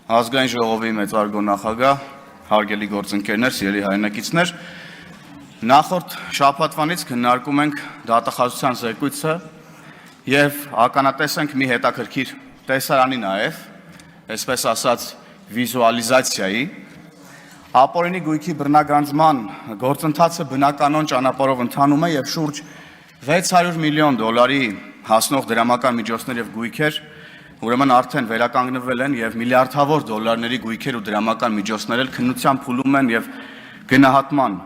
Ազգային ժողովի մեծարգո նախագահ, հարգելի գործընկերներ, սիրելի հայրենակիցներ, նախորդ շաբաթվանից քննարկում ենք դատախազության զեկույցը եւ ականատես ենք մի հետաքրքիր տեսարանի նաեւ, այսպես ասած, վիզուալիզացիայի, ապօրինի գույքի բռնագանձման գործընթացը բնականon ճանապարհով ընթանում է եւ շուրջ 600 միլիոն դոլարի հասնող դրամական միջոցներ եւ գույքեր ուրեմն արդեն վերականգնվել են եւ միլիարդավոր դոլարների գույքեր ու դրամական միջոցներ էլ քննության փուլում են եւ գնահատման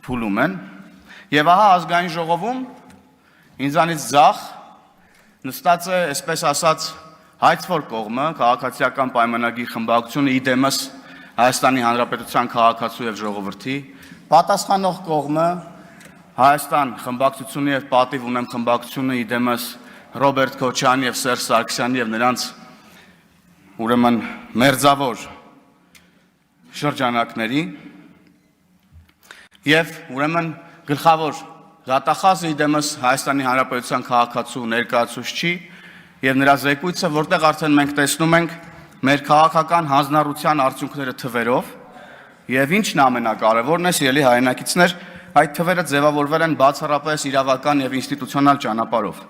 փուլում են եւ ահա ազգային ժողովում ինձանից ձախ նստած է, այսպես ասած, հայցվոր կողմը, քաղաքացիական պայմանագիր խմբակցությունը իդեմս Հայաստանի Հանրապետության քաղաքացու եւ ժողովրդի, պատասխանող կողմը Հայաստան խմբակցությունը եւ պատիվ ունեմ խմբակցությունը իդեմս Ռոբերտ Քոչարյանի եւ Սերժ Սարգսյանի եւ նրանց ուրեմն մերձավոր շրջանակների եւ ուրեմն գլխավոր դատախազը իդեմս Հայաստանի Հանրապետության քաղաքացու ներկայացուցչի եւ նրա զեկույցը, որտեղ արդեն մենք տեսնում ենք մեր քաղաքական հանձնառության արդյունքները թվերով եւ ինչն ամենակարևորն է, սիրելի հայրենակիցներ, այդ թվերը ձևավորվել են բացառապես իրավական եւ ինստիտուցիոնալ ճանապարհով։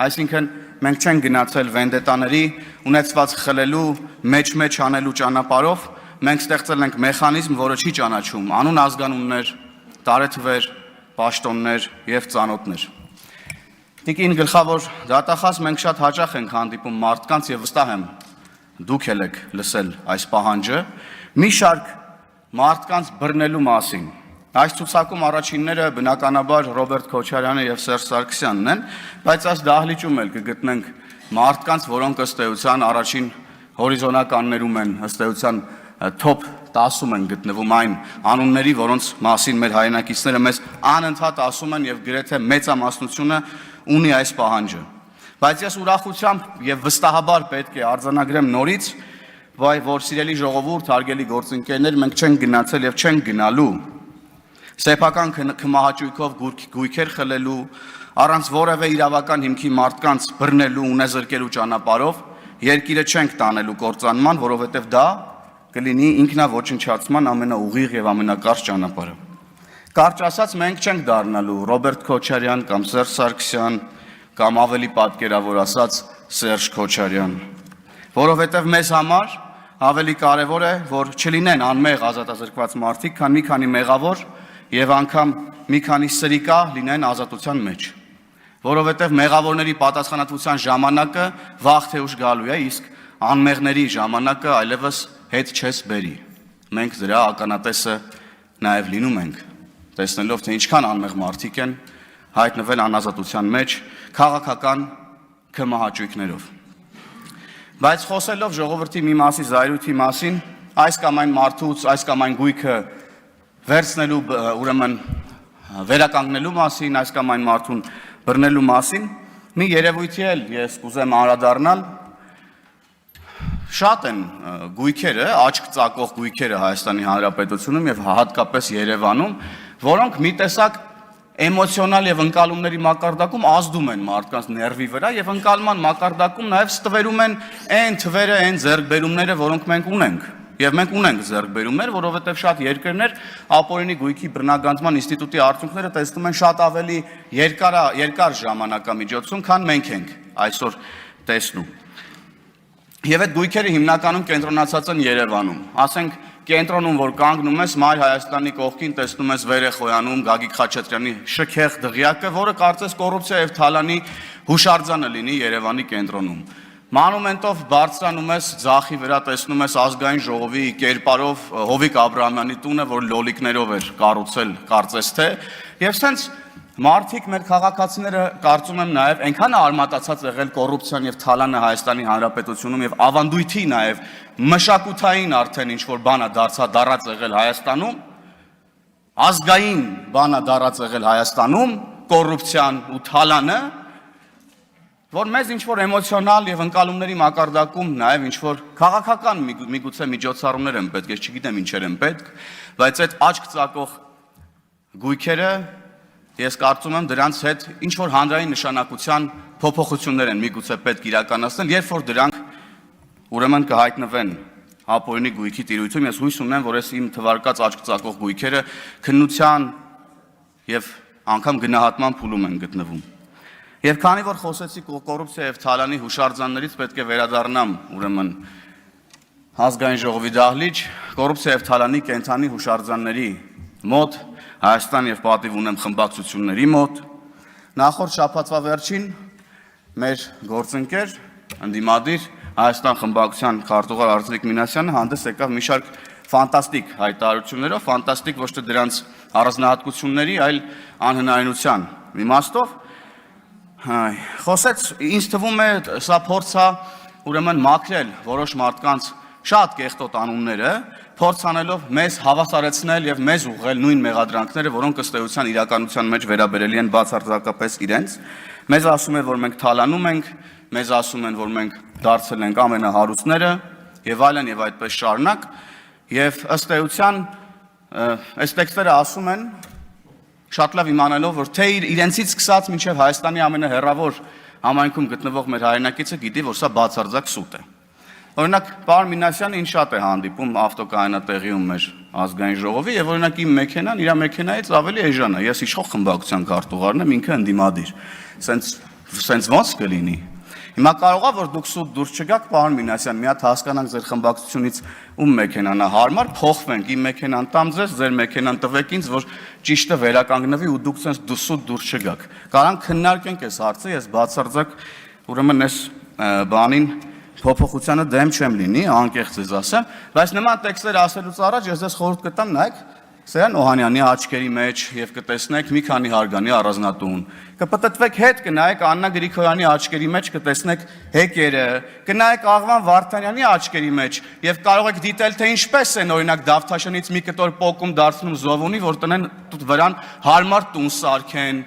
Այսինքն մենք չենք գնացել վենդետաների ունեցված խլելու, մեջ անելու ճանապարհով, մենք ստեղծել ենք մեխանիզմ, որը չի ճանաչում անուն ազգանուններ, տարեթվեր, պաշտոններ եւ ծանոթներ։ Տիկին գլխավոր դատախազ, մենք շատ հաճախ ենք հանդիպում մարդկանց եւ վստահ եմ դուք էլ եք լսել այս պահանջը, մի շարք մարդկանց բռնելու մասին։ Այս ցուցակում առաջինները բնականաբար Ռոբերտ Քոչարյանը եւ Սերժ Սարգսյանն են, բայց այս դահլիճում էլ կգտնենք մարդկանց, որոնք ըստ էության առաջին հորիզոնականներում են, ըստ էության top 10-ում են գտնվում այն անունների, որոնց մասին մեր հայրենակիցները մեզ անընդհատ ասում են եւ գրեթե մեծամասնությունը ունի այս պահանջը։ Բայց ես ուրախությամբ եւ վստահաբար պետք է արձանագրեմ նորից, որ սիրելի ժողովուրդ, հարգելի գործընկերներ, մենք չենք գնացել եւ չենք գնալու սեփական քմահաճույքով գույքեր խլելու, առանց որևէ իրավական հիմքի մարդկանց բռնելու, ունեզրկելու ճանապարհով երկիրը չենք տանելու կործանման, որովհետեւ դա կլինի ինքնաոչնչացման ամենաուղիղ եւ ամենակարճ ճանապարհը։ Կարճ ասած, մենք չենք դառնալու Ռոբերտ Քոչարյան կամ Սերժ Սարգսյան կամ ավելի պատկերավոր ասած Սերժ Քոչարյան, որովհետև մեզ համար ավելի կարևոր է, որ չլինեն անմեղ ազատազրկված մարդիկ, քան մի քանի մեղավոր եւ անգամ մի քանի սրիկա լինեն ազատության մեջ, որովհետև մեղավորների պատասխանատվության ժամանակը վաղ թե ուշ գալու է, իսկ անմեղների ժամանակը այլևս հետ չես բերի։ Մենք դրա ականատեսը նաեւ լինում ենք, տեսնելով թե ինչքան անմեղ մարդիկ են հայտնվել անազատության մեջ քաղաքական քմահաճույքներով։ Բայց խոսելով ժողովրդի մի մասի զայրույթի մասին, այս կամ այն մարդուց, այս կամ այն գույքը վերցնելու, ուրեմն վերականգնելու մասին, այս կամ այն մարդուն բռնելու մասին, մի երևույթի էլ ես կուզեմ անդրադառնալ։ Շատ են գույքերը, աչք ծակող գույքերը Հայաստանի Հանրապետությունում եւ հատկապես Երևանում, որոնք մի տեսակ էմոցիոնալ եւ ընկալումների մակարդակում ազդում են մարդկանց ներվի վրա եւ ընկալման մակարդակում նաեւ ստվերում են այն թվերը, այն ձեռքբերումները, որոնք մենք ունենք։ Եվ մենք ունենք ձեռքբերումներ, որովհետեւ շատ երկրներ ապօրինի գույքի բռնագանձման ինստիտուտի արդյունքները տեսնում են շատ ավելի երկար ժամանակամիջոցում, քան մենք ենք այսօր տեսնում։ Եվ այդ գույքերը հիմնականում կենտրոնացած են Երևանում։ Ասենք կենտրոնում, որ կանգնում ես, Մայր Հայաստանի կողքին տեսնում ես Վերեխոյանում Գագիկ Խաչատրյանի շքեղ դղյակը, որը կարծես կոռուպցիա եւ թալանի հուշարձանը լինի Երևանի կենտրոնում։ Մանումենտով բարձրանում ես ձախի վրա, տեսնում ես ազգային ժողովի կերպարով Հովիկ Աբրահամյանի տունը, որ լոլիկներով էր կառուցել, կարծես թե, եւ սենց մարդիկ, մեր քաղաքացիները կարծում եմ նաեւ այնքան արմատացած եղել կոռուպցիան եւ թալանը Հայաստանի Հանրապետությունում եւ ավանդույթի նաեւ մշակութային արդեն ինչ որ բանա դարձած եղել Հայաստանում, ազգային բանա դարձած եղել Հայաստանում, կոռուպցիան ու թալանը, որ մեզ ինչ որ էմոցիոնալ եւ ընկալումների մակարդակում նաեւ ինչ որ քաղաքական միգուցե միջոցառումներ են պետք, ես չգիտեմ ինչեր են պետք, բայց այդ աչք ծակող գույքերը ես կարծում եմ դրանց հետ ինչ որ հանրային նշանակության փոփոխություններ են միգուցե պետք իրականացնել, երբ որ դրանք ուրեմն կհայտնվեն ապօրինի գույքի տիրույթում, ես հույս ունեմ, որ այս իմ թվարկած աչք ծակող գույքերը քննության եւ անգամ գնահատման փուլում են գտնվում։ Եվ քանի որ խոսեցի կոռուպցիա եւ թալանի հուշարձաններից, պետք է վերադառնամ ուրեմն ազգային ժողովի դահլիճ, կոռուպցիա եւ թալանի կենթանի հուշարձանների մոտ, Հայաստան եւ պատիվ ունեմ խմբակցությունների մոտ։ Նախորդ շաբաթվա վերջին մեր գործընկեր ընդդիմադիր Հայաստան խմբակցության քարտուղար Արծվիկ Մինասյանը հանդես եկավ մի շարք ֆանտաստիկ հայտարարություններով, ֆանտաստիկ ոչ թե դրանց առանձնահատկությունների, այլ անհնարինության իմաստով։ Խոսեց, ինձ թվում է, սա փորձ է ուրեմն մաքրել որոշ մարդկանց շատ կեղտոտ անունները, փորձ անելով մեզ հավասարեցնել եւ մեզ ուղղել նույն մեղադրանքները, որոնք ըստ էության իրականության մեջ վերաբերելի են բացարձակապես իրենց։ Մեզ ասում են, որ մենք թալանում ենք, մեզ ասում են, որ մենք դարձել ենք ամենահարուստները եւ այլն եւ այդպես շարունակ։ Եվ ըստ էության այս տեքստերը ասում են շատ լավ իմանալով, որ թե իրենցից սկսած մինչև Հայաստանի ամենահեռավոր համայնքում գտնվող մեր հայրենակիցը գիտի, որ սա բացարձակ սուտ է։ Օրինակ, պարոն Մինասյանը ինձ շատ է հանդիպում ավտոկայանատեղիում մեր ազգային ժողովի եւ օրինակ իմ մեքենան իր մեքենայից ավելի էժան է։ Ես իշխող խմբակցության քարտուղարն եմ, ինքը ընդդիմադիր։ Սենց ոնց կլինի։ Հիմա կարող է որ դուք սուտ դուրս չգաք, պարոն Մինասյան, մի հատ հասկանանք ձեր խմբակցությունից ում մեքենան է հարմար, փոխվենք, իմ մեքենան տամ ձեզ, ձեր մեքենան տվեք ինձ, որ ճիշտը վերականգնվի ու դուք սենց սուտ դուրս չգաք։ Կարանք քննարկենք այս հարցը, ես բացարձակ ուրեմն այս բանին փոփոխությանը դեմ չեմ լինի, անկեղծ ես ասեմ, բայց նման տեքստեր ասելուց առաջ ես ձեզ խորհուրդ կտամ նայեք Սերան Օհանյանի աչքերի մեջ եւ կտեսնեք մի քանի հարգանի առանձնատուն։ Կպտտվեք հետ, կնայեք Աննա Գրիգորյանի աչքերի մեջ կտեսնեք հեկերը, կնայեք Աղվան Վարդանյանի աչքերի մեջ եւ կարող եք դիտել թե ինչպես են օրինակ Դավթաշենից մի կտոր պոկում դարձնում Զովունի, որ տնեն վրան հարմար տուն սարքեն։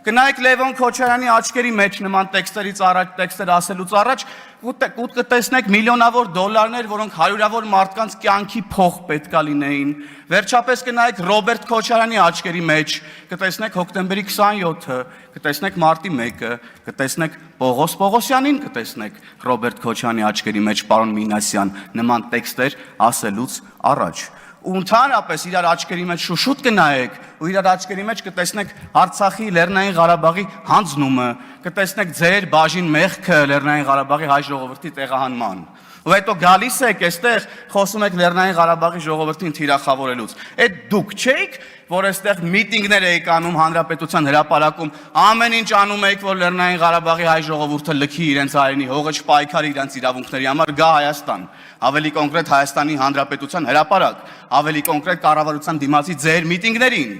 Կնայեք Լևոն Քոչարյանի աչքերի մեջ նման տեքստերից առաջ տեքստեր ասելուց առաջ կուտ կտեսնեք միլիոնավոր դոլարներ, որոնք հարյուրավոր մարդկանց կյանքի փող պետքա լինեին։ Վերջապես կնայեք Ռոբերտ Քոչարյանի աչքերի մեջ, կտեսնեք հոկտեմբերի 27-ը, կտեսնեք մարտի 1-ը, կտեսնեք Պողոս Պողոսյանին, կտեսնեք Ռոբերտ Քոչարյանի աչքերի մեջ, պարոն Մինասյան, նման տեքստեր ասելուց առաջ։ Ու ընդհանրապես իրար աչքերի մեջ շուշուտ կնայեք ու իրար աչքերի մեջ կտեսնեք Արցախի Լեռնային Ղարաբաղի հանձնումը, կտեսնեք ձեր բաժին մեղքը Լեռնային Ղարաբաղի հայ ժողովրդի տեղահանման։ Ու հետո գալիս եք այստեղ խոսում եք Լեռնային Ղարաբաղի ժողովրդին թիրախավորելուց։ Այդ դուք չէիք, որ այստեղ միտինգներ եք անում հանրապետության հրապարակում, ամեն ինչ անում եք, որ Լեռնային Ղարաբաղի հայ ժողովուրդը լքի իրենց հայրենի հողը չպայքարի իրենց իրավունքների համար, գա Հայաստան, ավելի կոնկրետ Հայաստանի Հանրապետության հրապարակ, ավելի կոնկրետ կառավարության դիմացի ձեր միտինգներին։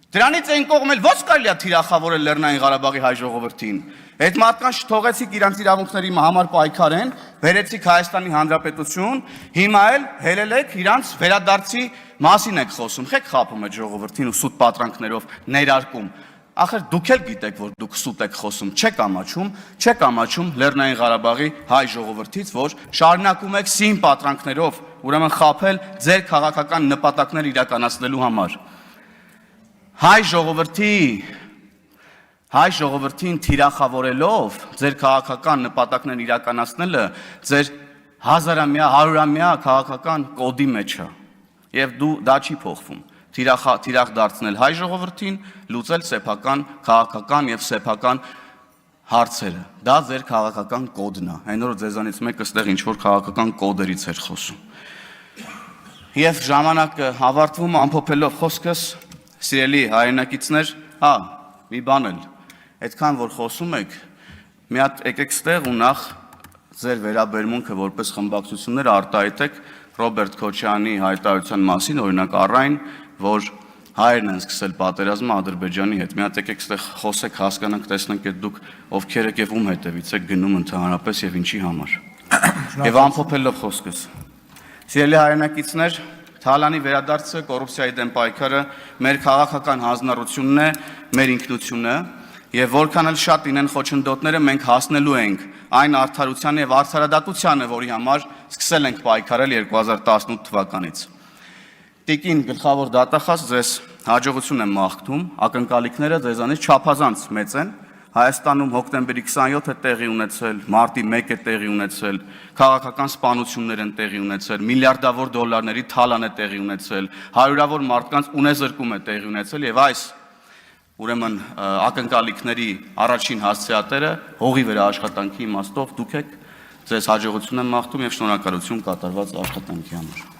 Դրանից այն կողմել ոչ կարելի է թիրախավորել Լեռնային Ղարաբաղի հայ ժողովրդին։ Այդ մարդկանց չթողեցիք իրանց իրավունքների համար պայքարեն, վերեցիք Հայաստանի Հանրապետություն, հիմա էլ հելել եք իրանց վերադարձի մասին եք խոսում, խեք խափում այդ ժողովրդին ու սուտ պատրանքներով ներարկում։ Ախր դուք էլ գիտեք, որ դուք սուտ եք խոսում, չեք ամաչում Լեռնային Ղարաբաղի հայ ժողովրդից, որ շարունակում եք սին պատրանքներով, ուրեմն խափել ձեր քաղաքական նպատակներ իրականացնելու համար։ Հայ ժողովրդին թիրախավորելով ձեր քաղաքական նպատակներն իրականացնելը ձեր հազարամյա, հարյուրամյա քաղաքական կոդի մեջ է եւ դա չի փոխվում։ Թիրախ դարձնել հայ ժողովրդին, լուծել սեփական, քաղաքական եւ սեփական հարցերը։ Դա ձեր քաղաքական կոդն է։ Այն որ ձեզանից մեկը ստեղ ինչ որ քաղաքական կոդերից էր խոսում։ Եվ ժամանակը ավարտվում ամփոփելով խոսքս, սիրելի հայրենակիցներ, մի բան էլ, այդքան որ խոսում եք, մի հատ եկեք ստեղ ու նախ ձեր վերաբերմունքը որպես խմբակցություններ արտահայտեք Ռոբերտ Քոչարյանի հայտարարության մասին, օրինակ առայն, որ հայերն են սկսել պատերազմը Ադրբեջանի հետ։ Մի հատ եկեք ստեղ խոսեք, հասկանանք, տեսնենք այդ դուք ովքեր եք եւ ում հետևից եք գնում ընդհանրապես եւ ինչի համար։ Եվ ամփոփելով խոսքս։ Սիրելի հայրենակիցներ, Թալանի վերադարձը, կոռուպցիայի դեմ պայքարը մեր քաղաքական հանձնառությունն է, մեր ինքնությունը, եւ որքան էլ շատ ինեն խոչընդոտները մենք հասնելու ենք այն արդարության եւ արդարադատությանը, որի համար սկսել ենք պայքարել 2018 թվականից։ Տիկին գլխավոր դատախազ, ձեզ հաջողություն եմ մաղթում, ակնկալիքները ձեզանից չափազանց մեծ են, Հայաստանում հոկտեմբերի 27-ը տեղի ունեցել, մարտի 1-ը տեղի ունեցել, քաղաքական սպանություններ են տեղի ունեցել, միլիարդավոր դոլարների թալան է տեղի ունեցել, հարյուրավոր մարդկանց ունեզրկում է տեղի ունեցել եւ այս ուրեմն ակնկալիքների առաջին հասցեատերը հողի վրա աշխատանքի իմաստով դուք եք, ձեզ հաջողություն եմ մաղթում եւ շնորհակալություն կատարված աշխատանքի համար։